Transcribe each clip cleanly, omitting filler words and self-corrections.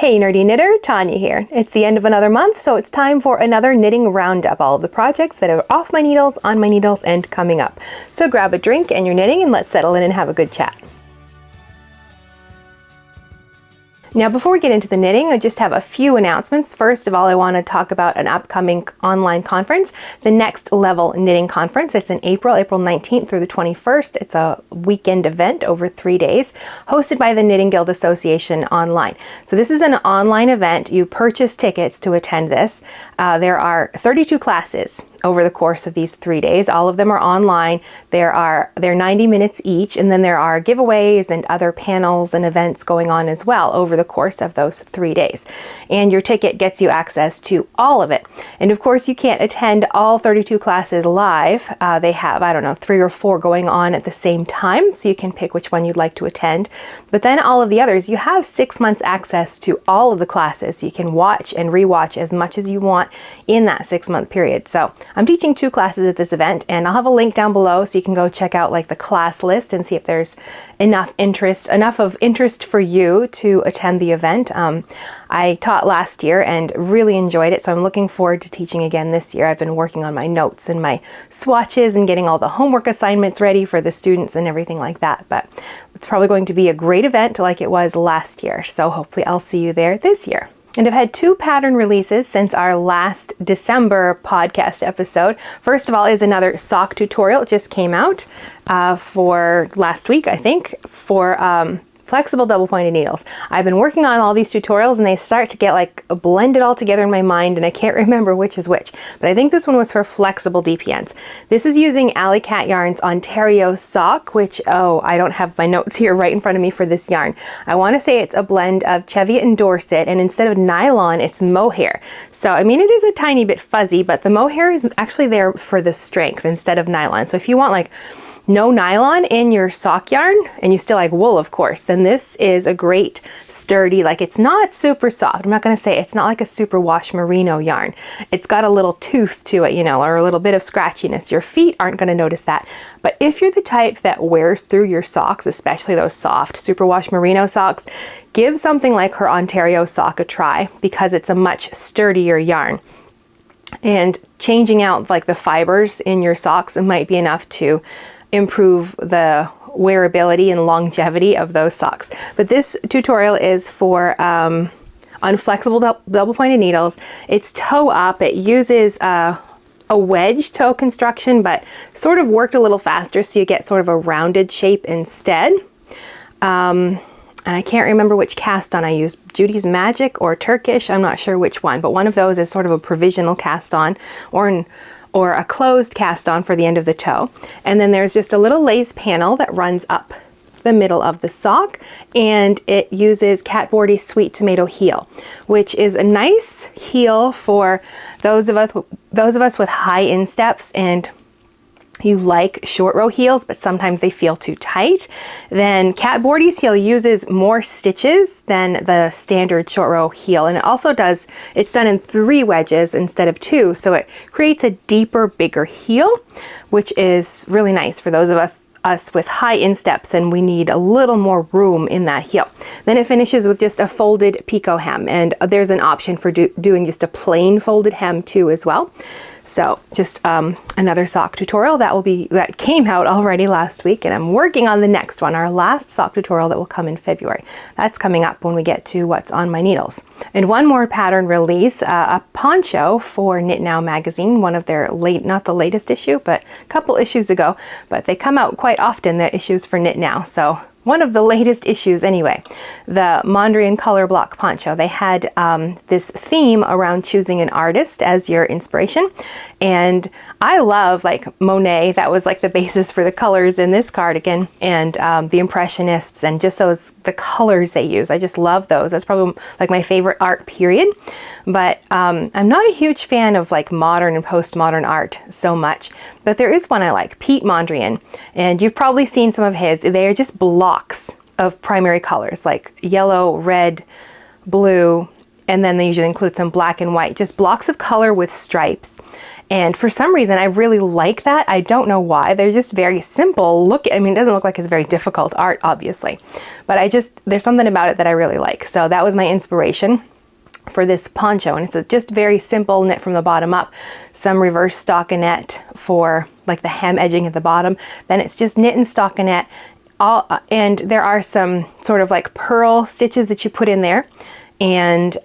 Hey nerdy knitter, Tanya here. It's the end of another month, so it's time for another knitting roundup. All of the projects that are off my needles, on my needles, and coming up. So grab a drink and your knitting and let's settle in and have a good chat. Now before we get into the knitting, I just have a few announcements. First of all, I want to talk about an upcoming online conference, the Next Level Knitting Conference. It's in April 19th through the 21st. It's a weekend event over 3 days, hosted by the Knitting Guild Association online. So this is an online event. You purchase tickets to attend this. There are 32 classes over the course of these 3 days. All of them are online. They're 90 minutes each, and then there are giveaways and other panels and events going on as well over the course of those 3 days. And your ticket gets you access to all of it. And of course, you can't attend all 32 classes live. They have, I don't know, 3 or 4 going on at the same time, so you can pick which one you'd like to attend. But then all of the others, you have 6 months access to all of the classes. So you can watch and rewatch as much as you want in that 6-month period. So I'm teaching 2 classes at this event, and I'll have a link down below so you can go check out like the class list and see if there's enough of interest for you to attend the event. I taught last year and really enjoyed it, so I'm looking forward to teaching again this year. I've been working on my notes and my swatches and getting all the homework assignments ready for the students and everything like that, but it's probably going to be a great event like it was last year, so hopefully I'll see you there this year. And I've had 2 pattern releases since our last December podcast episode. First of all is another sock tutorial. It just came out for last week, I think, for flexible double pointed needles. I've been working on all these tutorials and they start to get like blended all together in my mind and I can't remember which is which, but I think this one was for flexible DPNs. This is using Alley Cat Yarn's Ontario sock, which, I don't have my notes here right in front of me for this yarn. I want to say it's a blend of Cheviot and Dorset, and instead of nylon, it's mohair. So, I mean, it is a tiny bit fuzzy, but the mohair is actually there for the strength instead of nylon. So if you want like no nylon in your sock yarn, and you still like wool, of course, then this is a great sturdy, like it's not super soft. I'm not going to say it's not like a Superwash merino yarn. It's got a little tooth to it, you know, or a little bit of scratchiness. Your feet aren't going to notice that. But if you're the type that wears through your socks, especially those soft Superwash merino socks, give something like her Ontario sock a try because it's a much sturdier yarn. And changing out like the fibers in your socks, it might be enough to improve the wearability and longevity of those socks. But this tutorial is for on flexible double pointed needles. It's toe up. It uses a wedge toe construction, but sort of worked a little faster, so you get sort of a rounded shape instead. And I can't remember which cast on I used, Judy's Magic or Turkish, I'm not sure which one, but one of those is sort of a provisional cast on or a closed cast on for the end of the toe. And then there's just a little lace panel that runs up the middle of the sock, and it uses Cat Bordy's Sweet Tomato heel, which is a nice heel for those of us with high insteps and you like short row heels, but sometimes they feel too tight. Then Cat Bordy's heel uses more stitches than the standard short row heel, and it also it's done in 3 wedges instead of 2, so it creates a deeper, bigger heel, which is really nice for those of us with high insteps and we need a little more room in that heel. Then it finishes with just a folded picot hem, and there's an option for doing just a plain folded hem too as well. So just another sock tutorial that came out already last week, and I'm working on the next one, our last sock tutorial that will come in February. That's coming up when we get to what's on my needles. And one more pattern release, a poncho for Knit Now magazine, one of their not the latest issue, but a couple issues ago, but they come out quite often, the issues for Knit Now. So one of the latest issues anyway, the Mowry and Colourblock Poncho. They had this theme around choosing an artist as your inspiration, and I love like Monet. That was like the basis for the colors in this cardigan, and the Impressionists and just the colors they use. I just love those. That's probably like my favorite art period. But I'm not a huge fan of like modern and postmodern art so much, but there is one I like, Pete Mondrian, and you've probably seen some of his. They are just blocks of primary colors like yellow, red, blue, And then they usually include some black and white, just blocks of color with stripes. And for some reason, I really like that. I don't know why. They're just very simple. I mean, it doesn't look like it's very difficult art, obviously, but there's something about it that I really like. So that was my inspiration for this poncho. And it's just very simple, knit from the bottom up, some reverse stockinette for like the hem edging at the bottom. Then it's just knit and stockinette. And there are some sort of like purl stitches that you put in there, and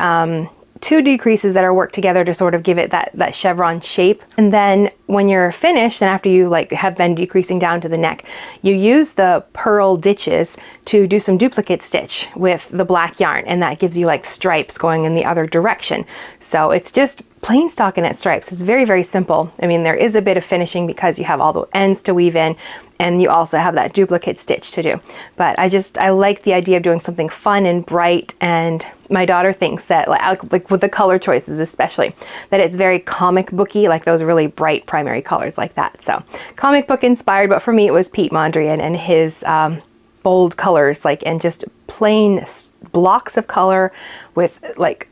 2 decreases that are worked together to sort of give it that chevron shape. And then when you're finished, and after you like have been decreasing down to the neck, you use the purl ditches to do some duplicate stitch with the black yarn, and that gives you like stripes going in the other direction. So it's just plain stockinette stripes. It's very, very simple. I mean, there is a bit of finishing because you have all the ends to weave in, and you also have that duplicate stitch to do. But I like the idea of doing something fun and bright, and my daughter thinks that, like with the color choices especially, that it's very comic booky, like those really bright primary colors like that. So comic book inspired, but for me it was Pete Mondrian and his bold colors, and just plain blocks of color with like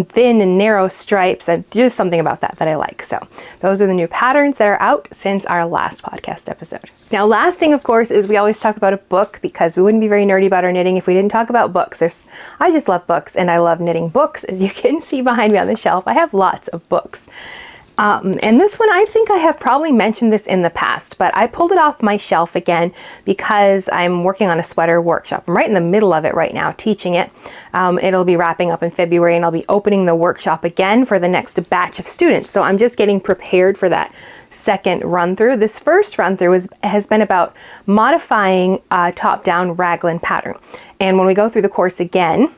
thin and narrow stripes, and just something about that I like. So those are the new patterns that are out since our last podcast episode. Now, last thing, of course, is we always talk about a book, because we wouldn't be very nerdy about our knitting if we didn't talk about books. I just love books, and I love knitting books. As you can see behind me on the shelf, I have lots of books. And this one, I think I have probably mentioned this in the past, but I pulled it off my shelf again because I'm working on a sweater workshop. I'm right in the middle of it right now, teaching it. It'll be wrapping up in February, and I'll be opening the workshop again for the next batch of students. So I'm just getting prepared for that second run through. This first run through has been about modifying a top-down raglan pattern. And when we go through the course again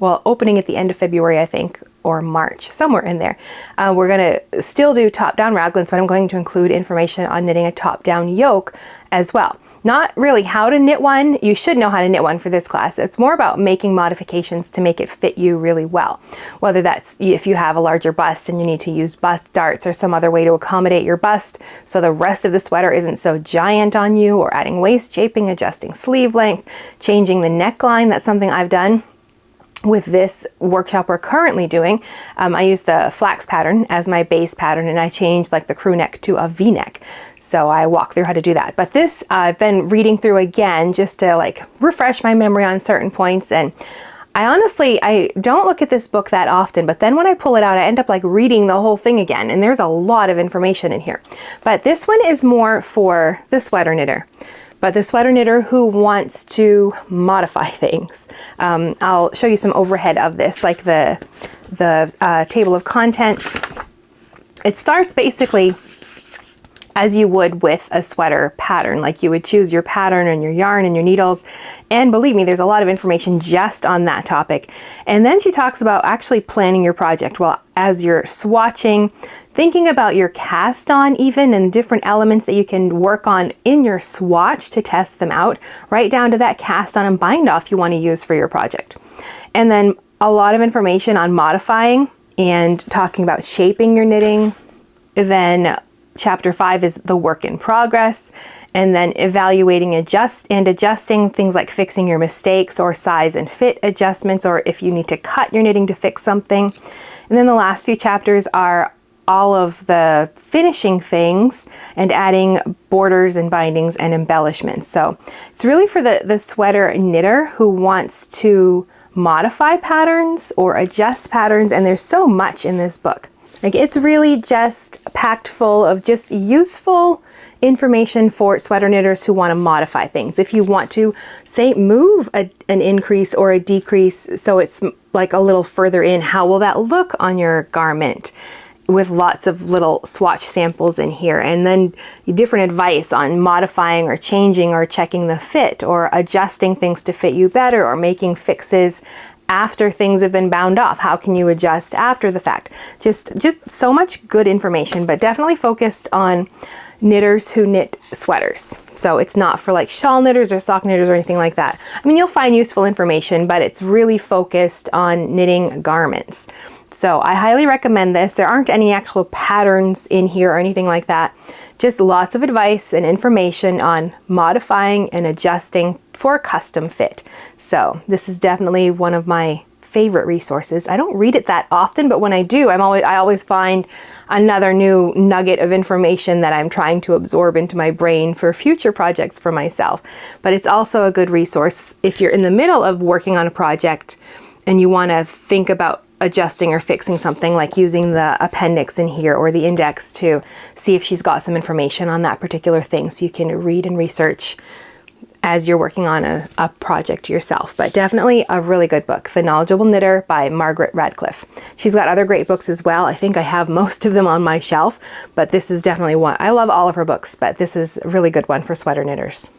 opening at the end of February, I think, or March, somewhere in there, we're going to still do top-down raglans, but I'm going to include information on knitting a top-down yoke as well. Not really how to knit one. You should know how to knit one for this class. It's more about making modifications to make it fit you really well. Whether that's if you have a larger bust and you need to use bust darts or some other way to accommodate your bust so the rest of the sweater isn't so giant on you, or adding waist shaping, adjusting sleeve length, changing the neckline. That's something I've done with this workshop we're currently doing. I use the flax pattern as my base pattern, and I changed like the crew neck to a V-neck. So I walk through how to do that. But this I've been reading through again just to like refresh my memory on certain points. And I don't look at this book that often, but then when I pull it out, I end up like reading the whole thing again. And there's a lot of information in here. But this one is more for the sweater knitter. But the sweater knitter who wants to modify things. I'll show you some overhead of this, like the table of contents. It starts basically as you would with a sweater pattern. Like you would choose your pattern and your yarn and your needles. And believe me, there's a lot of information just on that topic. And then she talks about actually planning your project. Well, as you're swatching, thinking about your cast on even, and different elements that you can work on in your swatch to test them out, right down to that cast on and bind off you want to use for your project. And then a lot of information on modifying and talking about shaping your knitting. Then Chapter 5 is the work in progress, and then evaluating adjusting things like fixing your mistakes or size and fit adjustments, or if you need to cut your knitting to fix something. And then the last few chapters are all of the finishing things and adding borders and bindings and embellishments. So it's really for the sweater knitter who wants to modify patterns or adjust patterns, and there's so much in this book. Like, it's really just packed full of just useful information for sweater knitters who want to modify things. If you want to, say, move an increase or a decrease so it's like a little further in, how will that look on your garment? With lots of little swatch samples in here, and then different advice on modifying or changing or checking the fit or adjusting things to fit you better, or making fixes after things have been bound off. How can you adjust after the fact? Just so much good information, but definitely focused on knitters who knit sweaters. So it's not for like shawl knitters or sock knitters or anything like that. I mean, you'll find useful information, but it's really focused on knitting garments. So I highly recommend this. There aren't any actual patterns in here or anything like that. Just lots of advice and information on modifying and adjusting for a custom fit. So this is definitely one of my favorite resources. I don't read it that often, but when I do, I always find another new nugget of information that I'm trying to absorb into my brain for future projects for myself. But it's also a good resource if you're in the middle of working on a project and you want to think about adjusting or fixing something, like using the appendix in here or the index to see if she's got some information on that particular thing, so you can read and research as you're working on a project yourself. But definitely a really good book, The Knowledgeable Knitter by Margaret Radcliffe. She's got other great books as well. I think I have most of them on my shelf, but this is definitely one. I love all of her books, but this is a really good one for sweater knitters.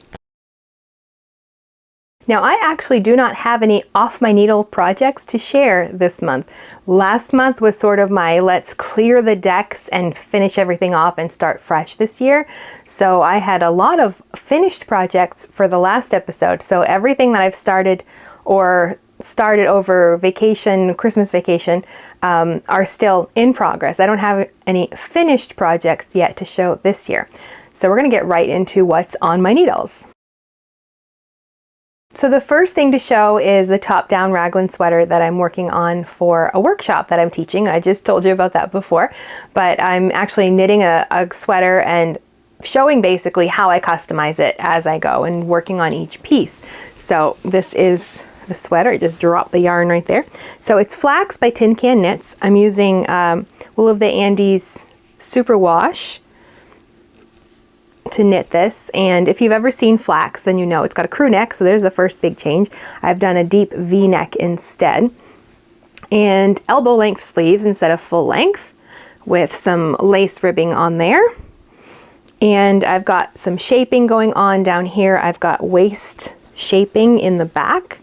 Now, I actually do not have any off my needle projects to share this month. Last month was sort of my let's clear the decks and finish everything off and start fresh this year. So I had a lot of finished projects for the last episode. So everything that I've started or started over vacation, Christmas vacation, are still in progress. I don't have any finished projects yet to show this year. So we're going to get right into what's on my needles. So the first thing to show is the top-down raglan sweater that I'm working on for a workshop that I'm teaching. I just told you about that before, but I'm actually knitting a sweater and showing basically how I customize it as I go and working on each piece. So this is the sweater. I just dropped the yarn right there. So it's Flax by Tin Can Knits. I'm using Wool of the Andes Superwash to knit this, and if you've ever seen flax, then you know it's got a crew neck, so there's the first big change. I've done a deep V-neck instead, and elbow length sleeves instead of full length with some lace ribbing on there. And I've got some shaping going on down here. I've got waist shaping in the back.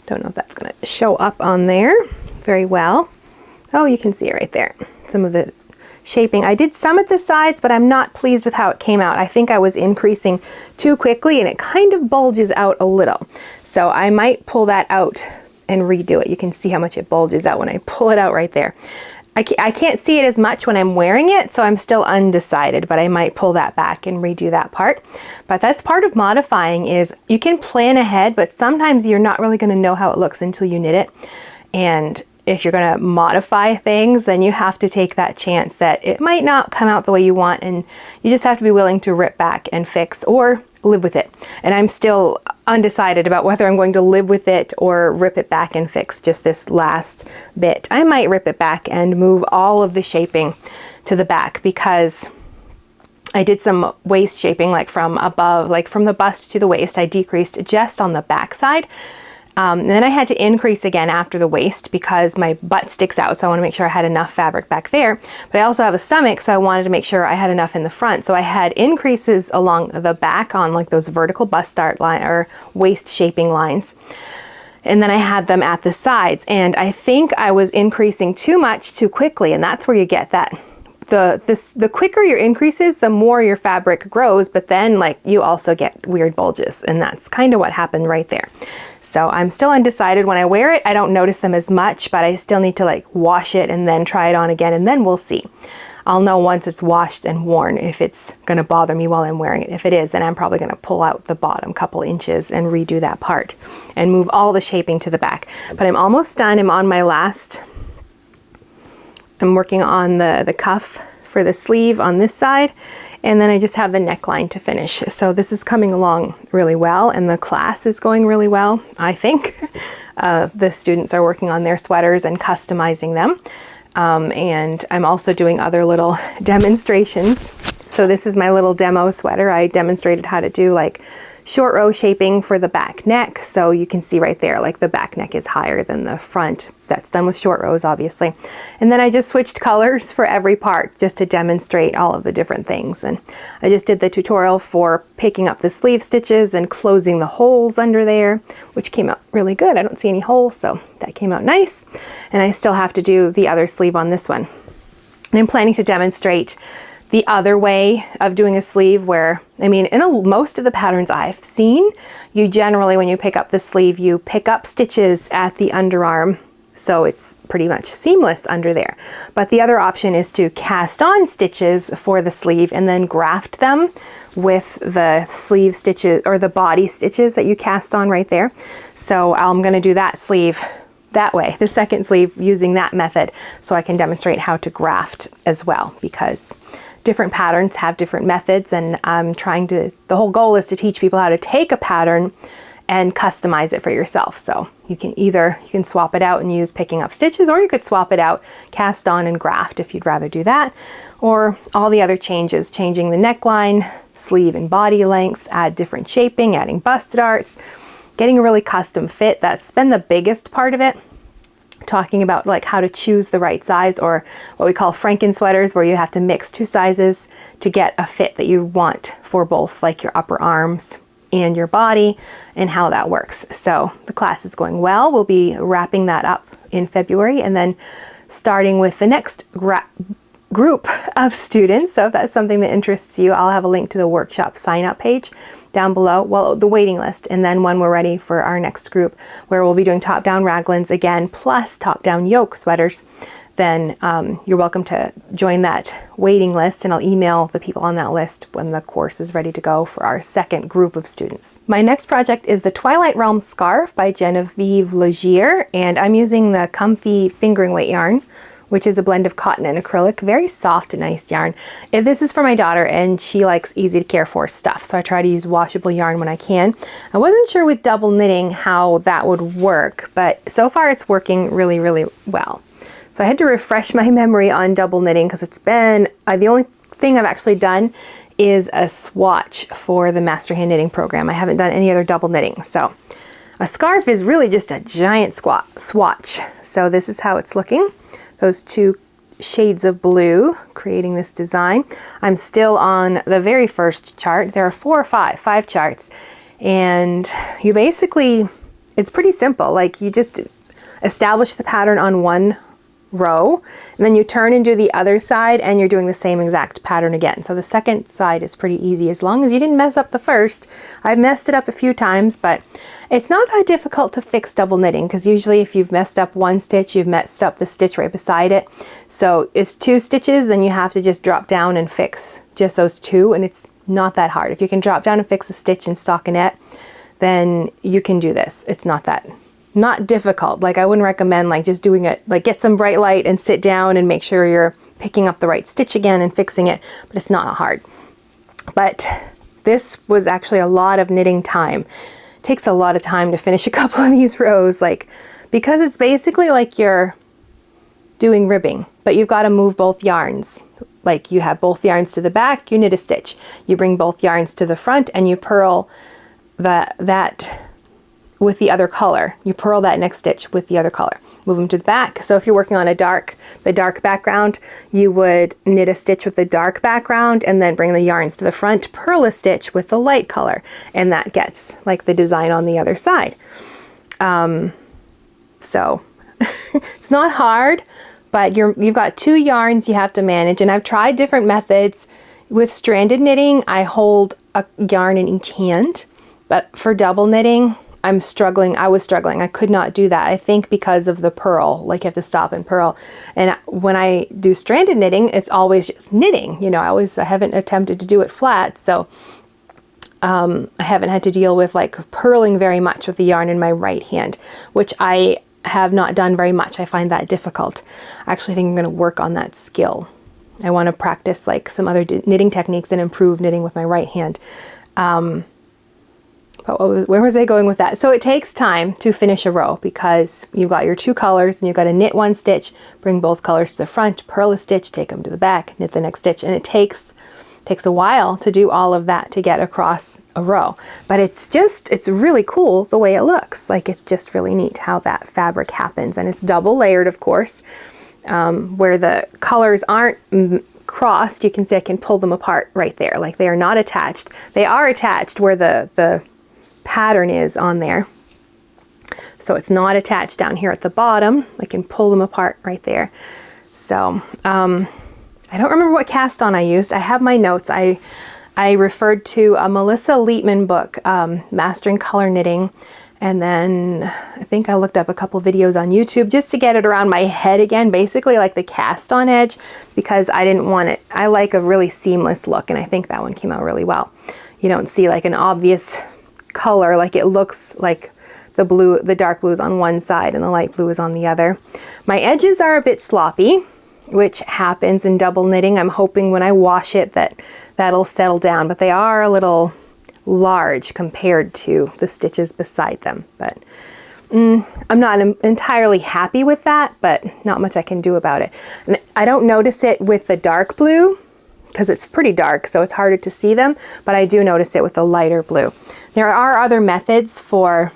Don't know if that's going to show up on there very well. Oh, you can see it right there. Some of the shaping. I did some at the sides, but I'm not pleased with how it came out. I think I was increasing too quickly and it kind of bulges out a little. So I might pull that out and redo it. You can see how much it bulges out when I pull it out right there. I can't see it as much when I'm wearing it, so I'm still undecided, but I might pull that back and redo that part. But that's part of modifying, is you can plan ahead, but sometimes you're not really going to know how it looks until you knit it. And if you're going to modify things, then you have to take that chance that it might not come out the way you want, and you just have to be willing to rip back and fix or live with it. And I'm still undecided about whether I'm going to live with it or rip it back and fix just this last bit. I might rip it back and move all of the shaping to the back, because I did some waist shaping, like from above, like from the bust to the waist. I decreased just on the back side. And then I had to increase again after the waist because my butt sticks out, so I want to make sure I had enough fabric back there. But I also have a stomach, so I wanted to make sure I had enough in the front. So I had increases along the back on like those vertical bust start line or waist shaping lines. And then I had them at the sides, and I think I was increasing too much too quickly, and that's where you get that. The quicker your increases, the more your fabric grows, but then like you also get weird bulges, and that's kind of what happened right there. So I'm still undecided. When I wear it, I don't notice them as much, but I still need to like wash it and then try it on again, and then we'll see. I'll know once it's washed and worn if it's going to bother me while I'm wearing it. If it is, then I'm probably going to pull out the bottom couple inches and redo that part and move all the shaping to the back. But I'm almost done. I'm on my last. I'm working on the cuff for the sleeve on this side, and then I just have the neckline to finish. So this is coming along really well, and the class is going really well, I think. The students are working on their sweaters and customizing them. And I'm also doing other little demonstrations. So this is my little demo sweater. I demonstrated how to do like short row shaping for the back neck. So you can see right there, like the back neck is higher than the front. That's done with short rows, obviously. And then I just switched colors for every part just to demonstrate all of the different things. And I just did the tutorial for picking up the sleeve stitches and closing the holes under there, which came out really good. I don't see any holes, so that came out nice. And I still have to do the other sleeve on this one. And I'm planning to demonstrate the other way of doing a sleeve, where, I mean, in most of the patterns I've seen, you generally, when you pick up the sleeve, you pick up stitches at the underarm, so it's pretty much seamless under there. But the other option is to cast on stitches for the sleeve and then graft them with the sleeve stitches or the body stitches that you cast on right there. So I'm going to do that sleeve that way, the second sleeve, using that method, so I can demonstrate how to graft as well, because different patterns have different methods, and I'm trying to, the whole goal is to teach people how to take a pattern and customize it for yourself. So you can swap it out and use picking up stitches, or you could swap it out, cast on and graft if you'd rather do that, or all the other changes, changing the neckline, sleeve and body lengths, add different shaping, adding bust darts, getting a really custom fit. That's been the biggest part of it. Talking about like how to choose the right size, or what we call Franken sweaters, where you have to mix 2 sizes to get a fit that you want for both like your upper arms and your body, and how that works. So the class is going well. We'll be wrapping that up in February, and then starting with the next group of students. So if that's something that interests you, I'll have a link to the workshop sign up page down below, well, the waiting list. And then when we're ready for our next group, where we'll be doing top-down raglans again, plus top-down yoke sweaters, then you're welcome to join that waiting list, and I'll email the people on that list when the course is ready to go for our second group of students. My next project is the Twilight Realm Scarf by Genevieve Legier, and I'm using the Comfy fingering weight yarn, which is a blend of cotton and acrylic. Very soft and nice yarn. This is for my daughter, and she likes easy to care for stuff, so I try to use washable yarn when I can. I wasn't sure with double knitting how that would work, but so far it's working really, really well. So I had to refresh my memory on double knitting, because it's been, the only thing I've actually done is a swatch for the Master Hand Knitting program. I haven't done any other double knitting. So a scarf is really just a giant swatch. So this is how it's looking. Those 2 shades of blue creating this design. I'm still on the very first chart. There are 4 or 5 charts, and you basically, it's pretty simple. Like, you just establish the pattern on one row, and then you turn and do the other side, and you're doing the same exact pattern again. So the second side is pretty easy, as long as you didn't mess up the first. I've messed it up a few times, but it's not that difficult to fix double knitting, because usually if you've messed up one stitch, you've messed up the stitch right beside it. So it's 2 stitches, then you have to just drop down and fix just those 2, and it's not that hard. If you can drop down and fix a stitch in stockinette, then you can do this. It's not difficult. Like, I wouldn't recommend like just doing it, like get some bright light and sit down and make sure you're picking up the right stitch again and fixing it, but it's not hard. But this was actually a lot of knitting time. It takes a lot of time to finish a couple of these rows, like, because it's basically like you're doing ribbing, but you've got to move both yarns. Like, you have both yarns to the back, you knit a stitch. You bring both yarns to the front, and you purl that with the other color. You purl that next stitch with the other color. Move them to the back. So if you're working on the dark background, you would knit a stitch with the dark background, and then bring the yarns to the front, purl a stitch with the light color, and that gets like the design on the other side. So it's not hard, but you've got 2 yarns you have to manage, and I've tried different methods. With stranded knitting, I hold a yarn in each hand, but for double knitting, I was struggling. I could not do that. I think because of the purl, like you have to stop and purl. And when I do stranded knitting, it's always just knitting. You know, I haven't attempted to do it flat. So I haven't had to deal with like purling very much with the yarn in my right hand, which I have not done very much. I find that difficult. I actually think I'm going to work on that skill. I want to practice like some other knitting techniques and improve knitting with my right hand. But where was I going with that? So it takes time to finish a row, because you've got your 2 colors, and you've got to knit 1 stitch, bring both colors to the front, purl a stitch, take them to the back, knit the next stitch, and it takes a while to do all of that to get across a row. But it's really cool the way it looks. Like, it's just really neat how that fabric happens, and it's double layered, of course, where the colors aren't crossed. You can see I can pull them apart right there. Like, they are not attached. They are attached where the pattern is on there. So it's not attached down here at the bottom. I can pull them apart right there. So I don't remember what cast on I used. I have my notes. I referred to a Melissa Leapman book, Mastering Color Knitting, and then I think I looked up a couple videos on YouTube just to get it around my head again, basically like the cast on edge, because I didn't want it. I like a really seamless look, and I think that one came out really well. You don't see like an obvious color, like it looks like the blue, the dark blue is on one side and the light blue is on the other. My edges are a bit sloppy, which happens in double knitting. I'm hoping when I wash it that'll settle down, but they are a little large compared to the stitches beside them. But I'm not entirely happy with that, but not much I can do about it. And I don't notice it with the dark blue because it's pretty dark, so it's harder to see them, but I do notice it with the lighter blue. There are other methods for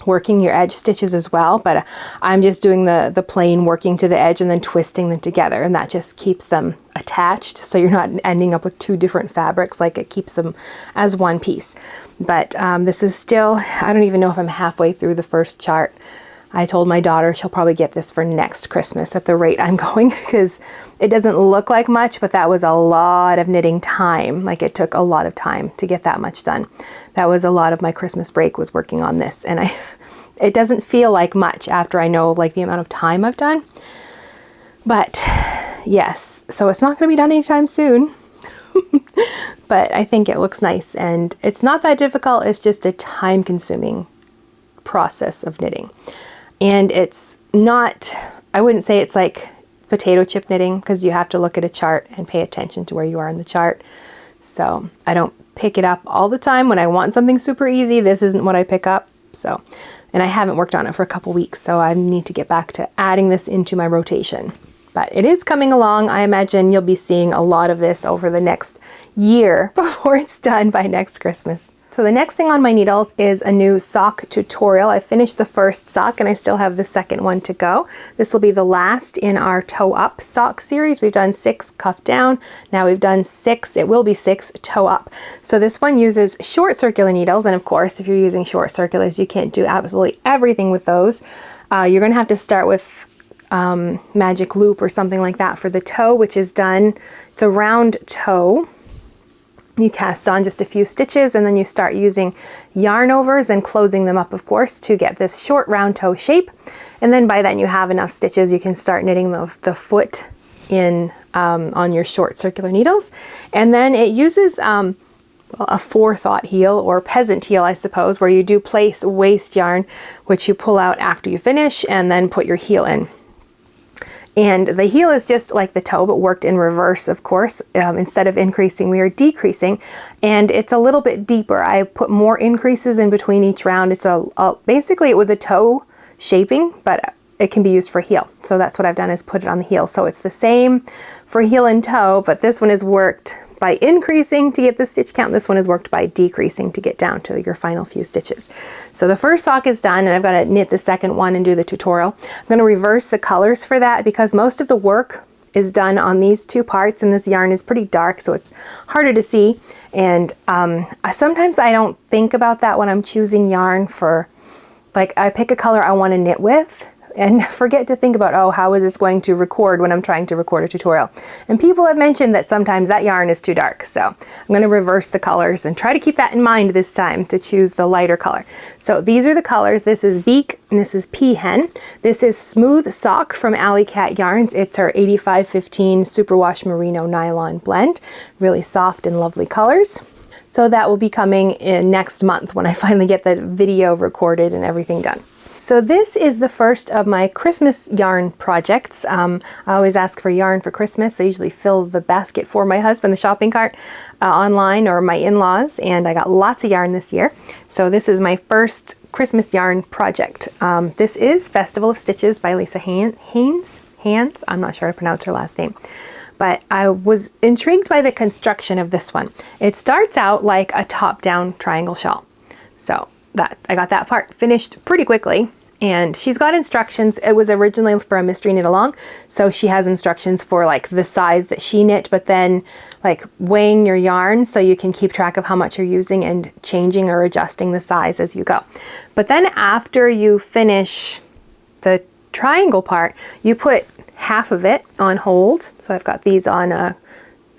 working your edge stitches as well, but I'm just doing the plain working to the edge and then twisting them together, and that just keeps them attached, so you're not ending up with two different fabrics. Like, it keeps them as one piece. But this is still, I don't even know if I'm halfway through the first chart. I told my daughter she'll probably get this for next Christmas at the rate I'm going, because it doesn't look like much, but that was a lot of knitting time. Like, it took a lot of time to get that much done. That was a lot of my Christmas break, was working on this, and it doesn't feel like much after I know like the amount of time I've done. But yes, so it's not going to be done anytime soon. But I think it looks nice, and it's not that difficult. It's just a time-consuming process of knitting. And it's not, I wouldn't say it's like potato chip knitting, because you have to look at a chart and pay attention to where you are in the chart. So I don't pick it up all the time. When I want something super easy, this isn't what I pick up. So, and I haven't worked on it for a couple weeks, so I need to get back to adding this into my rotation. But it is coming along. I imagine you'll be seeing a lot of this over the next year before it's done by next Christmas. So the next thing on my needles is a new sock tutorial. I finished the first sock and I still have the second one to go. This will be the last in our toe up sock series. We've done 6 cuff down. Now we've done 6, it will be 6 toe up. So this one uses short circular needles. And of course, if you're using short circulars, you can't do absolutely everything with those. You're gonna have to start with magic loop or something like that for the toe, which is done. It's a round toe. You cast on just a few stitches and then you start using yarn overs and closing them up, of course, to get this short round toe shape. And then by then you have enough stitches, you can start knitting the foot in on your short circular needles. And then it uses a forethought heel, or peasant heel, I suppose, where you do place waste yarn, which you pull out after you finish and then put your heel in. And the heel is just like the toe, but worked in reverse, of course. Instead of increasing, we are decreasing. And it's a little bit deeper. I put more increases in between each round. It's basically it was a toe shaping, but it can be used for heel. So that's what I've done, is put it on the heel. So it's the same for heel and toe, but this one is worked by increasing to get the stitch count. This one is worked by decreasing to get down to your final few stitches. So the first sock is done, and I've got to knit the second one and do the tutorial. I'm going to reverse the colors for that because most of the work is done on these two parts, and this yarn is pretty dark, so it's harder to see. And sometimes I don't think about that when I'm choosing yarn for, like, I pick a color I want to knit with and forget to think about, oh, how is this going to record when I'm trying to record a tutorial? And people have mentioned that sometimes that yarn is too dark. So I'm going to reverse the colors and try to keep that in mind this time to choose the lighter color. So these are the colors. This is Beck and this is Peahen. This is Smooth Sock from Alley Cat Yarns. It's our 8515 Superwash Merino Nylon blend. Really soft and lovely colors. So that will be coming in next month when I finally get the video recorded and everything done. So this is the first of my Christmas yarn projects. I always ask for yarn for Christmas. I usually fill the basket for my husband, the shopping cart, online, or my in-laws, and I got lots of yarn this year. So this is my first Christmas yarn project. This is Festival of Stitches by Lisa Haynes. I'm not sure how to pronounce her last name. But I was intrigued by the construction of this one. It starts out like a top-down triangle shawl. So I got that part finished pretty quickly, and she's got instructions. It was originally for a mystery knit along, so she has instructions for like the size that she knit, but then like weighing your yarn so you can keep track of how much you're using and changing or adjusting the size as you go. But then after you finish the triangle part, you put half of it on hold. So I've got these on a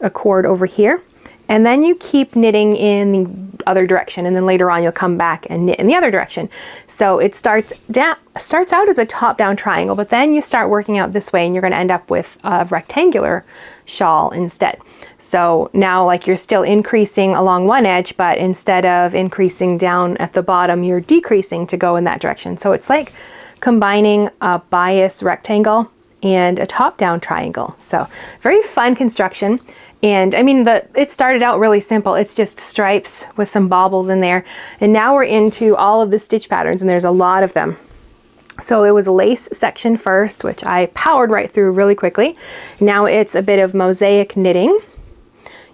cord over here. And then you keep knitting in the other direction, and then later on you'll come back and knit in the other direction. So it starts out as a top-down triangle, but then you start working out this way and you're going to end up with a rectangular shawl instead. So now, like, you're still increasing along one edge, but instead of increasing down at the bottom, you're decreasing to go in that direction. So it's like combining a bias rectangle and a top-down triangle. So very fun construction. And I mean, it started out really simple. It's just stripes with some baubles in there. And now we're into all of the stitch patterns, and there's a lot of them. So it was a lace section first, which I powered right through really quickly. Now it's a bit of mosaic knitting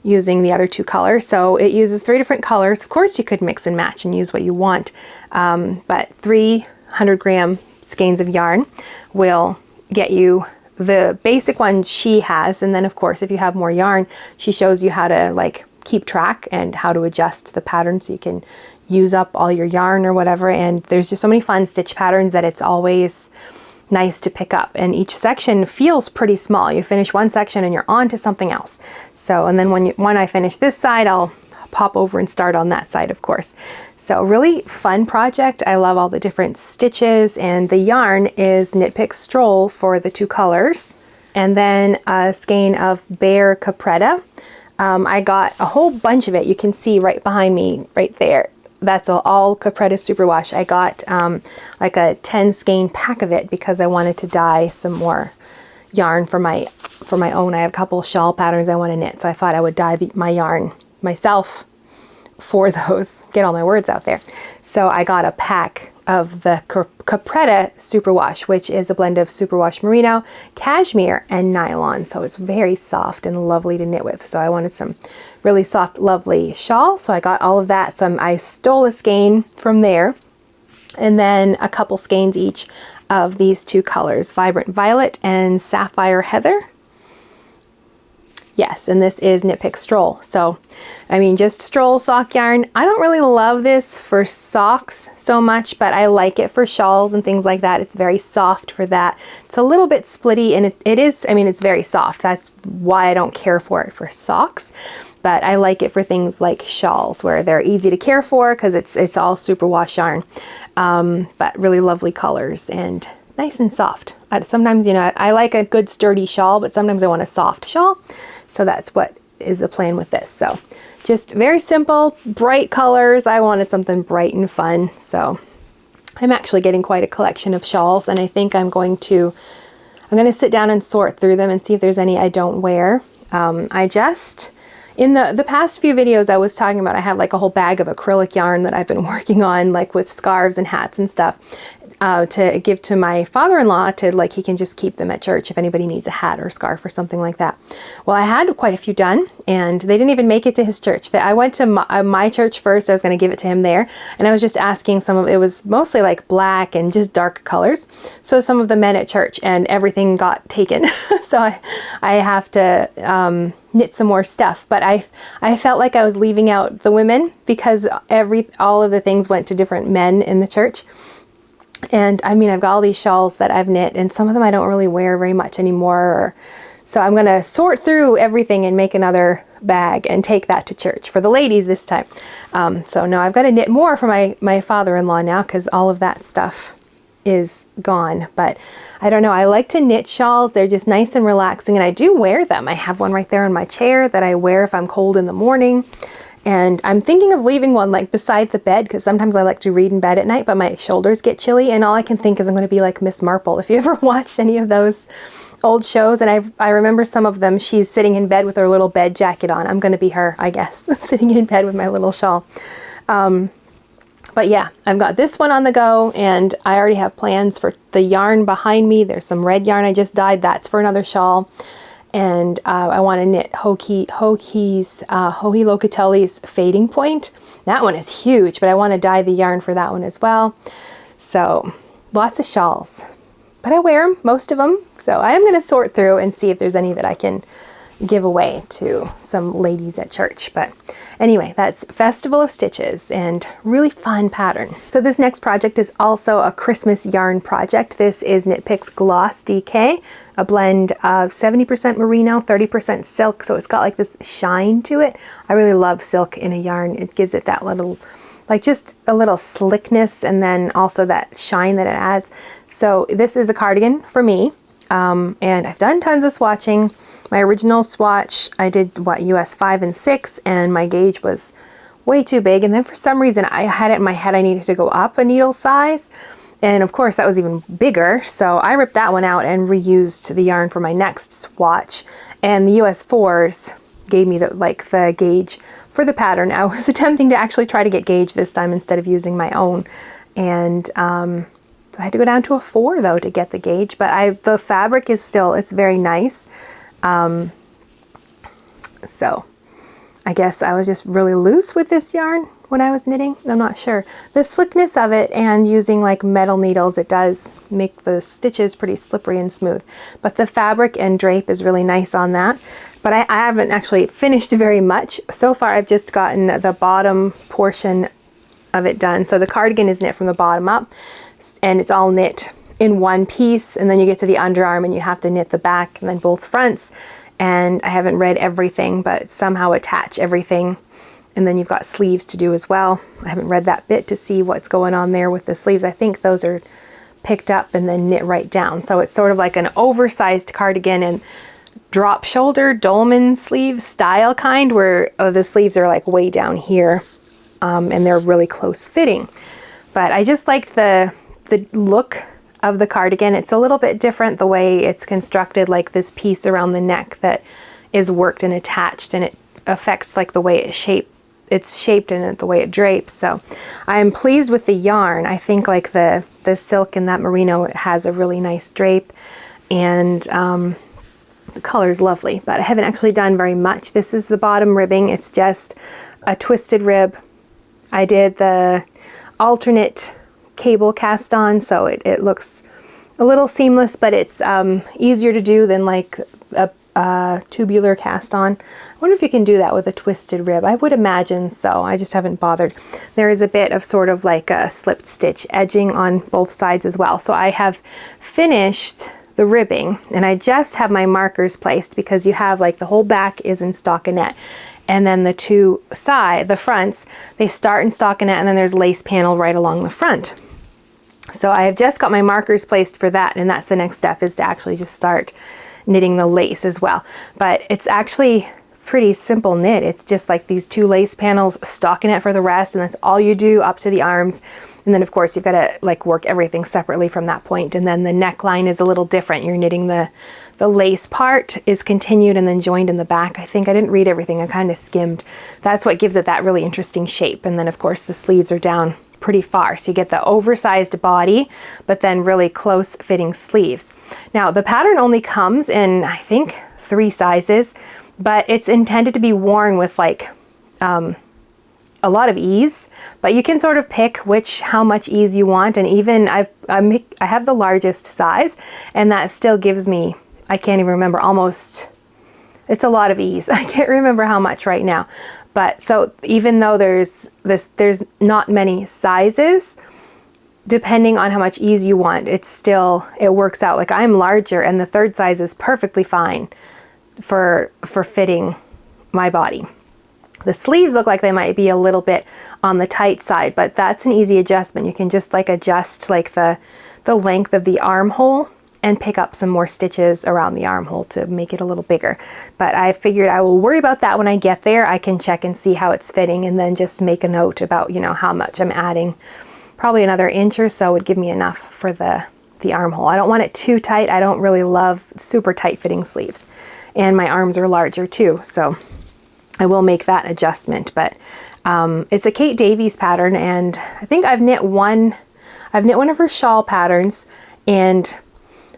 using the other two colors. So it uses 3 different colors. Of course, you could mix and match and use what you want, but 300-gram skeins of yarn will get you the basic one she has. And then, of course, if you have more yarn, she shows you how to like keep track and how to adjust the pattern so you can use up all your yarn or whatever. And there's just so many fun stitch patterns that it's always nice to pick up, and each section feels pretty small. You finish one section and you're on to something else. So, and then when I finish this side, I'll pop over and start on that side, of course. So really fun project. I love all the different stitches, and the yarn is Knit Pick Stroll for the 2 colors, and then a skein of Bare Capretta. I got a whole bunch of it. You can see right behind me right there. That's all Capretta Superwash. I got like a 10 skein pack of it because I wanted to dye some more yarn for my own. I have a couple shawl patterns I want to knit, so I thought I would dye my yarn myself for those. Get all my words out there. So I got a pack of the Capretta Superwash, which is a blend of superwash merino, cashmere, and nylon. So it's very soft and lovely to knit with. So I wanted some really soft, lovely shawl. So I got all of that. So I stole a skein from there, and then a couple skeins each of these 2 colors, Vibrant Violet and Sapphire Heather. Yes, and this is Knit Pick Stroll. So, I mean, just Stroll sock yarn. I don't really love this for socks so much, but I like it for shawls and things like that. It's very soft for that. It's a little bit splitty, and it is, I mean, it's very soft. That's why I don't care for it for socks. But I like it for things like shawls, where they're easy to care for because it's all superwash yarn, but really lovely colors and nice and soft. Sometimes, you know, I like a good sturdy shawl, but sometimes I want a soft shawl. So that's what is the plan with this. So just very simple, bright colors. I wanted something bright and fun. So I'm actually getting quite a collection of shawls, and I think I'm going to sit down and sort through them and see if there's any I don't wear. In the past few videos I was talking about, I have like a whole bag of acrylic yarn that I've been working on, like with scarves and hats and stuff, to give to my father-in-law to, like, he can just keep them at church if anybody needs a hat or scarf or something like that. Well, I had quite a few done, and they didn't even make it to his church. I went to my church first. I was going to give it to him there, and I was just asking it was mostly like black and just dark colors. So some of the men at church, and everything got taken. So I have to knit some more stuff, but I felt like I was leaving out the women because all of the things went to different men in the church. And I mean, I've got all these shawls that I've knit, and some of them I don't really wear very much anymore. So I'm going to sort through everything and make another bag and take that to church for the ladies this time. So no, I've got to knit more for my father-in-law now because all of that stuff is gone. But I don't know, I like to knit shawls. They're just nice and relaxing, and I do wear them. I have one right there in my chair that I wear if I'm cold in the morning. And I'm thinking of leaving one like beside the bed because sometimes I like to read in bed at night, but my shoulders get chilly, and all I can think is I'm going to be like Miss Marple. If you ever watched any of those old shows, and I remember some of them, she's sitting in bed with her little bed jacket on. I'm going to be her, I guess, sitting in bed with my little shawl. But yeah, I've got this one on the go, and I already have plans for the yarn behind me. There's some red yarn I just dyed. That's for another shawl. And I want to knit Hohi Locatelli's Fading Point. That one is huge, but I want to dye the yarn for that one as well. So lots of shawls, but I wear them, most of them. So I am going to sort through and see if there's any that I can give away to some ladies at church. But anyway, that's Festival of Stitches, and really fun pattern. So this next project is also a Christmas yarn project. This is Knit Picks Gloss DK, a blend of 70% merino, 30% silk. So it's got like this shine to it. I really love silk in a yarn. It gives it that little, like just a little slickness, and then also that shine that it adds. So this is a cardigan for me. And I've done tons of swatching. My original swatch, I did what, US 5 and 6, and my gauge was way too big. And then for some reason I had it in my head I needed to go up a needle size. And of course that was even bigger. So I ripped that one out and reused the yarn for my next swatch. And the US 4s gave me the gauge for the pattern. I was attempting to actually try to get gauge this time instead of using my own. And, so I had to go down to a 4 though to get the gauge, but the fabric is still, it's very nice. So I guess I was just really loose with this yarn when I was knitting. I'm not sure. The slickness of it and using like metal needles, it does make the stitches pretty slippery and smooth. But the fabric and drape is really nice on that. But I haven't actually finished very much. So far I've just gotten the bottom portion of it done. So the cardigan is knit from the bottom up, and it's all knit in one piece, and then you get to the underarm and you have to knit the back and then both fronts. And I haven't read everything, but somehow attach everything, and then you've got sleeves to do as well. I haven't read that bit to see what's going on there with the sleeves. I think those are picked up and then knit right down. So it's sort of like an oversized cardigan and drop shoulder dolman sleeve style kind, where the sleeves are like way down here, and they're really close fitting. But I just liked the look of the cardigan. It's a little bit different the way it's constructed, like this piece around the neck that is worked and attached, and it affects like the way it's shaped and the way it drapes. So I am pleased with the yarn. I think like the silk and that merino, it has a really nice drape, and the color is lovely, but I haven't actually done very much. This is the bottom ribbing. It's just a twisted rib. I did the alternate cable cast on, so it looks a little seamless, but it's easier to do than like a tubular cast on. I wonder if you can do that with a twisted rib. I would imagine so. I just haven't bothered. There is a bit of sort of like a slipped stitch edging on both sides as well. So I have finished the ribbing, and I just have my markers placed, because you have like the whole back is in stockinette, and then the the fronts, they start in stockinette, and then there's lace panel right along the front. So I have just got my markers placed for that, and that's the next step, is to actually just start knitting the lace as well. But it's actually pretty simple knit. It's just like these 2 lace panels, stockinette for the rest, and that's all you do up to the arms. And then of course you've got to like work everything separately from that point. And then the neckline is a little different. You're knitting the lace part is continued and then joined in the back. I think I didn't read everything. I kind of skimmed. That's what gives it that really interesting shape. And then of course the sleeves are down pretty far. So you get the oversized body, but then really close fitting sleeves. Now the pattern only comes in, I think, 3 sizes, but it's intended to be worn with like a lot of ease, but you can sort of pick how much ease you want. And even I have the largest size, and that still gives me, I can't even remember, it's a lot of ease. I can't remember how much right now. But so even though there's not many sizes, depending on how much ease you want, it works out. Like I'm larger, and the 3rd size is perfectly fine for fitting my body. The sleeves look like they might be a little bit on the tight side, but that's an easy adjustment. You can just like adjust like the length of the armhole and pick up some more stitches around the armhole to make it a little bigger. But I figured I will worry about that when I get there. I can check and see how it's fitting, and then just make a note about, how much I'm adding. Probably another inch or so would give me enough for the armhole. I don't want it too tight. I don't really love super tight fitting sleeves. And my arms are larger too, so I will make that adjustment. But it's a Kate Davies pattern, and I think I've knit one of her shawl patterns, and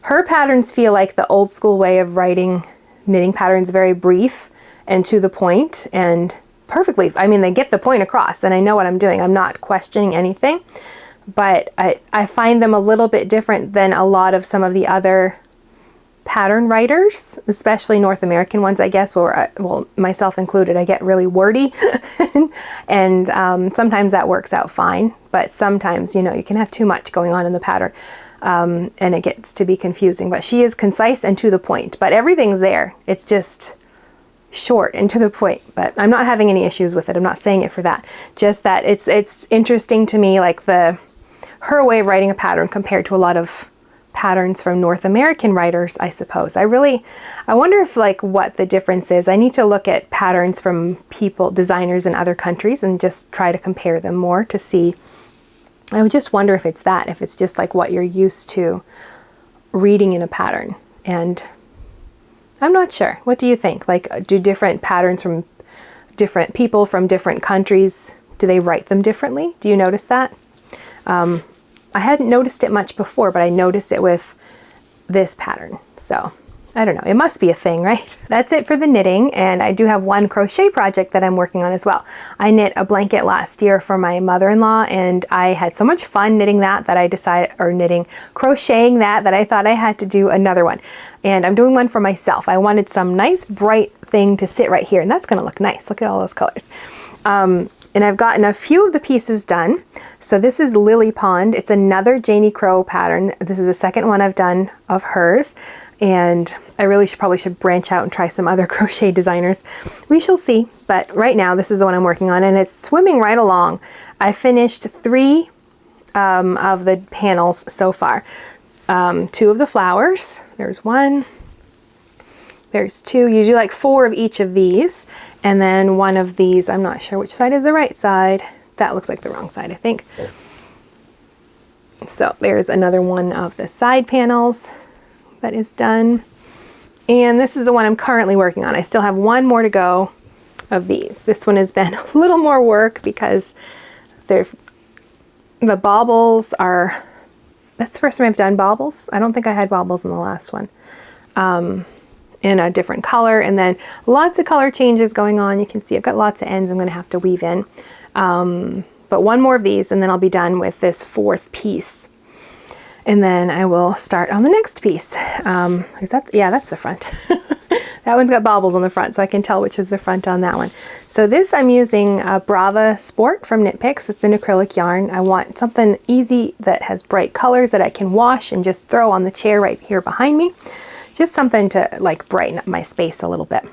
her patterns feel like the old school way of writing knitting patterns, very brief and to the point, and perfectly, I mean, they get the point across, and I know what I'm doing. I'm not questioning anything, but I find them a little bit different than a lot of some of the other pattern writers, especially North American ones, I guess, where well, myself included, I get really wordy and sometimes that works out fine, but sometimes, you know, you can have too much going on in the pattern and it gets to be confusing. But she is concise and to the point, but everything's there. It's just short and to the point, but I'm not having any issues with it. I'm not saying it for that. Just that it's interesting to me, like her way of writing a pattern compared to a lot of patterns from North American writers, I suppose. I wonder if like what the difference is. I need to look at patterns from designers in other countries and just try to compare them more to see. I would just wonder if it's that, if it's just like what you're used to reading in a pattern. And I'm not sure. What do you think? Like, do different patterns from different people from different countries, do they write them differently? Do you notice that? I hadn't noticed it much before, but I noticed it with this pattern. So I don't know, it must be a thing, right? That's it for the knitting, and I do have one crochet project that I'm working on as well. I knit a blanket last year for my mother-in-law, and I had so much fun knitting that I decided, or crocheting that I thought I had to do another one. And I'm doing one for myself. I wanted some nice bright thing to sit right here, and that's gonna look nice. Look at all those colors. And I've gotten a few of the pieces done. So this is Lily Pond. It's another Janie Crow pattern. This is the second one I've done of hers. And I really probably should branch out and try some other crochet designers. We shall see. But right now, this is the one I'm working on, and it's swimming right along. I finished 3 of the panels so far. 2 of the flowers. There's 1. There's 2. You do like 4 of each of these. And then 1 of these, I'm not sure which side is the right side. That looks like the wrong side, I think. So there's another one of the side panels that is done. And this is the one I'm currently working on. I still have 1 more to go of these. This one has been a little more work because the baubles are, that's the first time I've done baubles. I don't think I had baubles in the last one. In a different color, and then lots of color changes going on. You can see I've got lots of ends I'm going to have to weave in. But 1 more of these and then I'll be done with this 4th piece. And then I will start on the next piece. Is that, yeah, that's the front. That one's got baubles on the front, so I can tell which is the front on that one. So this I'm using Brava Sport from Knit Picks. It's an acrylic yarn. I want something easy that has bright colors that I can wash and just throw on the chair right here behind me. Just something to like brighten up my space a little bit.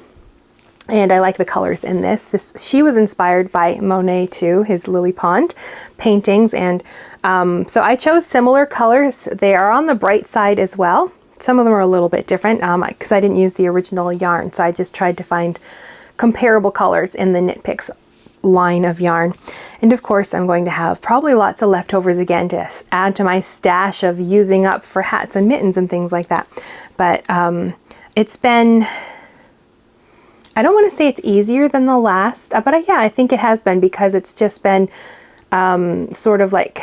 And I like the colors in this. She was inspired by Monet too, his Lily Pond paintings. And so I chose similar colors. They are on the bright side as well. Some of them are a little bit different because I didn't use the original yarn. So I just tried to find comparable colors in the Knit Picks line of yarn. And of course I'm going to have probably lots of leftovers again to add to my stash of using up for hats and mittens and things like that. But it's been, I don't want to say it's easier than the last, but yeah, I think it has been, because it's just been sort of like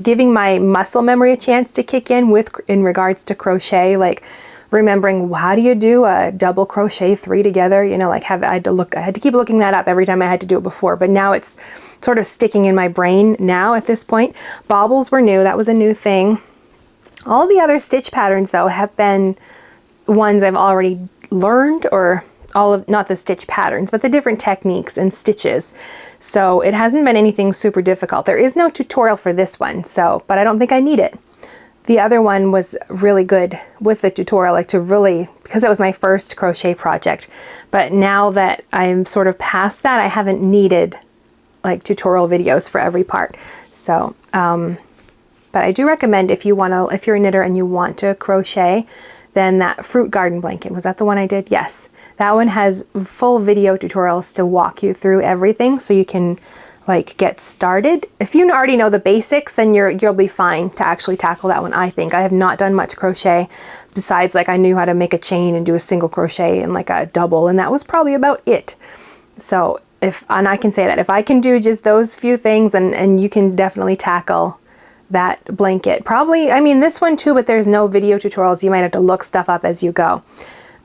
giving my muscle memory a chance to kick in in regards to crochet, like remembering how do you do a double crochet 3 together, you know, like I had to keep looking that up every time I had to do it before, but now it's sort of sticking in my brain now at this point. Baubles were new, that was a new thing. All the other stitch patterns though have been ones I've already learned, or not the stitch patterns, but the different techniques and stitches. So it hasn't been anything super difficult. There is no tutorial for this one, but I don't think I need it. The other one was really good with the tutorial, like to really, because that was my first crochet project. But now that I'm sort of past that, I haven't needed like tutorial videos for every part. So, but I do recommend if you're a knitter and you want to crochet, then that Fruit Garden blanket, was that the one I did? Yes. That one has full video tutorials to walk you through everything so you can like get started. If you already know the basics, then you'll be fine to actually tackle that one, I think. I have not done much crochet besides like I knew how to make a chain and do a single crochet and like a double, and that was probably about it. So and I can say that if I can do just those few things, and you can definitely tackle that blanket. Probably, I mean this one too, but there's no video tutorials. You might have to look stuff up as you go.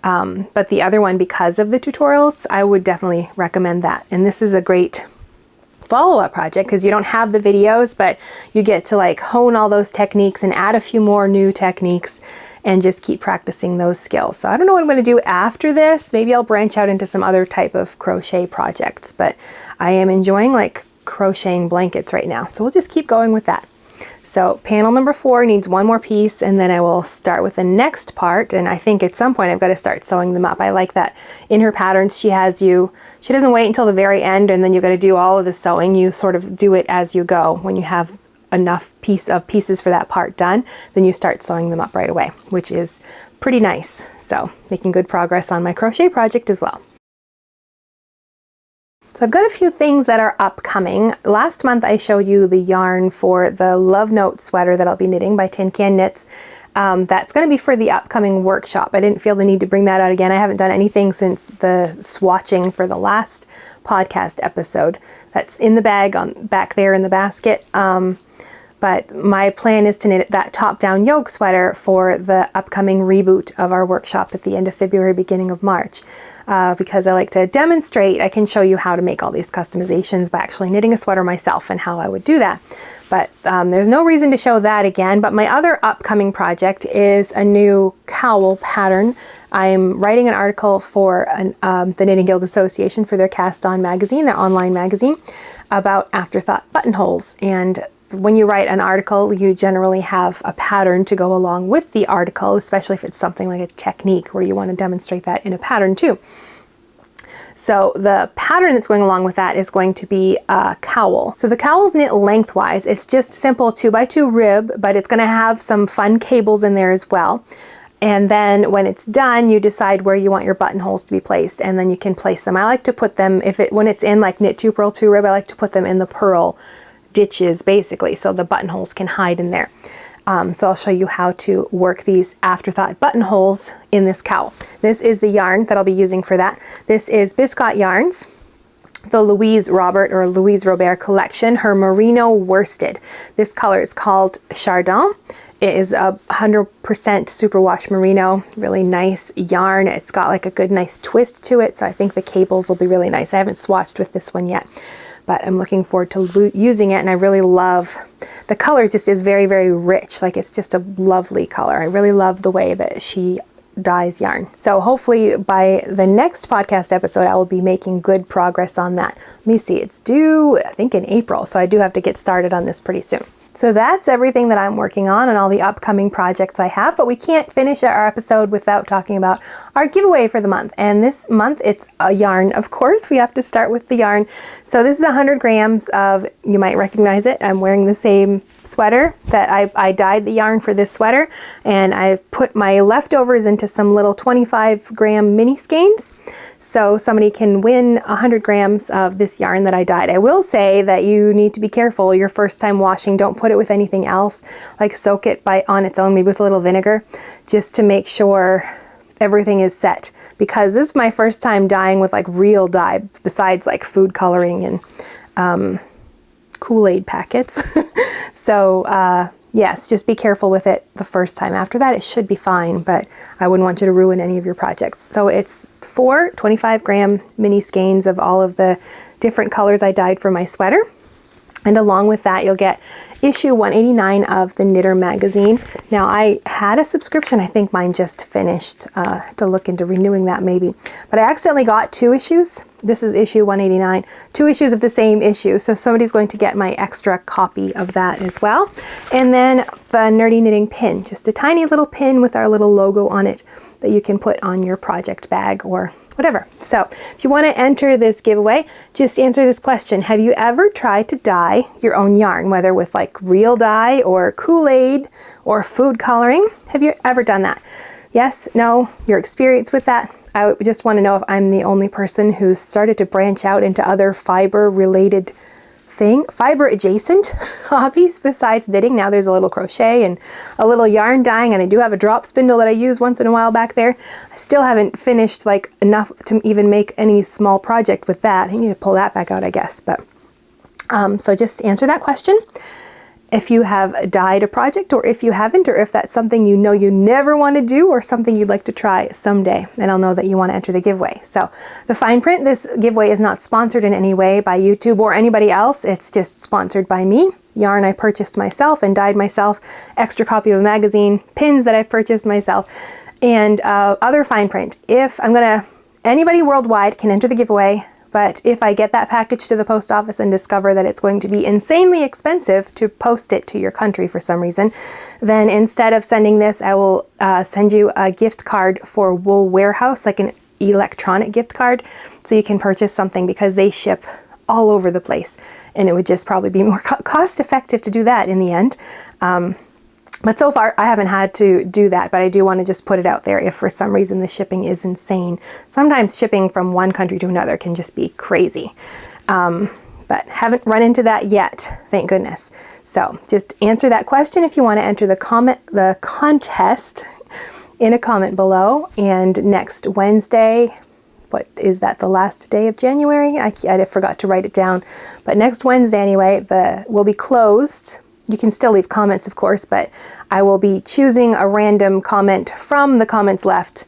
But the other one, because of the tutorials, I would definitely recommend that. And this is a great follow-up project because you don't have the videos, but you get to like hone all those techniques and add a few more new techniques and just keep practicing those skills. So I don't know what I'm going to do after this. Maybe I'll branch out into some other type of crochet projects, but I am enjoying like crocheting blankets right now. So we'll just keep going with that. So panel number 4 needs one more piece, and then I will start with the next part, and I think at some point I've got to start sewing them up. I like that in her patterns she doesn't wait until the very end and then you've got to do all of the sewing. You sort of do it as you go. When you have enough pieces for that part done, then you start sewing them up right away, which is pretty nice. So making good progress on my crochet project as well. So I've got a few things that are upcoming. Last month I showed you the yarn for the Love Note sweater that I'll be knitting by Tin Can Knits. That's going to be for the upcoming workshop. I didn't feel the need to bring that out again. I haven't done anything since the swatching for the last podcast episode. That's in the bag back there in the basket. But my plan is to knit that top-down yoke sweater for the upcoming reboot of our workshop at the end of February, beginning of March. Because I like to demonstrate, I can show you how to make all these customizations by actually knitting a sweater myself and how I would do that. But there's no reason to show that again. But my other upcoming project is a new cowl pattern. I'm writing an article for the Knitting Guild Association for their cast-on magazine, their online magazine, about afterthought buttonholes. And when you write an article, you generally have a pattern to go along with the article, especially if it's something like a technique where you want to demonstrate that in a pattern too. So the pattern that's going along with that is going to be a cowl. So the cowl's knit lengthwise. It's just simple 2x2 rib, but it's going to have some fun cables in there as well. And then when it's done, you decide where you want your buttonholes to be placed, and then you can place them. I like to put them, when it's in like knit 2 purl 2 rib, I like to put them in the purl ditches basically, so the buttonholes can hide in there. So I'll show you how to work these afterthought buttonholes in this cowl. This is the yarn that I'll be using for that. This is Biscott Yarns, the Louise Robert collection, her merino worsted. This color is called Chardon. It is a 100% superwash merino, really nice yarn. It's got like a good nice twist to it, so I think the cables will be really nice. I haven't swatched with this one yet, but I'm looking forward to using it, and I really love, the color just is very, very rich. Like it's just a lovely color. I really love the way that she dyes yarn. So hopefully by the next podcast episode, I will be making good progress on that. Let me see, it's due, I think in April, so I do have to get started on this pretty soon. So that's everything that I'm working on and all the upcoming projects I have, but we can't finish our episode without talking about our giveaway for the month. And this month it's a yarn, of course. We have to start with the yarn. So this is 100 grams of, you might recognize it, I'm wearing the same sweater that I dyed the yarn for this sweater, and I've put my leftovers into some little 25-gram mini skeins. So somebody can win 100 grams of this yarn that I dyed. I will say that you need to be careful your first time washing. Don't put it with anything else, like soak it on its own, maybe with a little vinegar, just to make sure everything is set, because this is my first time dyeing with like real dye besides like food coloring and Kool-Aid packets. So yes, just be careful with it the first time. After that, it should be fine, but I wouldn't want you to ruin any of your projects. So it's 4 25-gram mini skeins of all of the different colors I dyed for my sweater. And along with that, you'll get issue 189 of the Knitter magazine. Now, I had a subscription. I think mine just finished, to look into renewing that maybe. But I accidentally got 2 issues. This is issue 189, 2 issues of the same issue. So somebody's going to get my extra copy of that as well. And then the Nerdy Knitting pin, just a tiny little pin with our little logo on it that you can put on your project bag or whatever. So if you want to enter this giveaway, just answer this question. Have you ever tried to dye your own yarn, whether with like real dye or Kool-Aid or food coloring? Have you ever done that? Yes, no, your experience with that? I just want to know if I'm the only person who's started to branch out into other fiber-related fiber adjacent hobbies besides knitting. Now there's a little crochet and a little yarn dyeing, and I do have a drop spindle that I use once in a while back there. I still haven't finished like enough to even make any small project with that. I need to pull that back out, I guess. But so just answer that question. If you have dyed a project, or if you haven't, or if that's something you know you never want to do, or something you'd like to try someday, then I'll know that you want to enter the giveaway. So the fine print, this giveaway is not sponsored in any way by YouTube or anybody else. It's just sponsored by me yarn I purchased myself and dyed myself, extra copy of a magazine, pins that I've purchased myself, and other fine print. If I'm gonna, anybody worldwide can enter the giveaway, but if I get that package to the post office and discover that it's going to be insanely expensive to post it to your country for some reason, then instead of sending this, I will send you a gift card for Wool Warehouse, like an electronic gift card, so you can purchase something, because they ship all over the place, and it would just probably be more cost effective to do that in the end. But so far I haven't had to do that, but I do want to just put it out there if for some reason the shipping is insane. Sometimes shipping from one country to another can just be crazy. But haven't run into that yet, thank goodness. So just answer that question if you want to enter the contest in a comment below. And next Wednesday, what is that, the last day of January? I forgot to write it down. But next Wednesday anyway, will be closed. You can still leave comments, of course, but I will be choosing a random comment from the comments left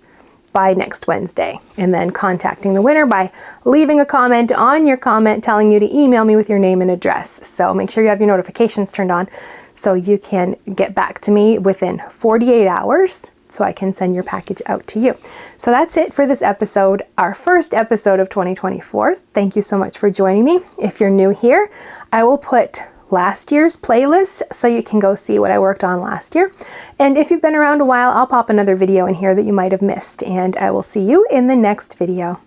by next Wednesday, and then contacting the winner by leaving a comment on your comment telling you to email me with your name and address. So make sure you have your notifications turned on so you can get back to me within 48 hours so I can send your package out to you. So that's it for this episode, our first episode of 2024. Thank you so much for joining me. If you're new here, I will put last year's playlist so you can go see what I worked on last year. And if you've been around a while, I'll pop another video in here that you might have missed, and I will see you in the next video.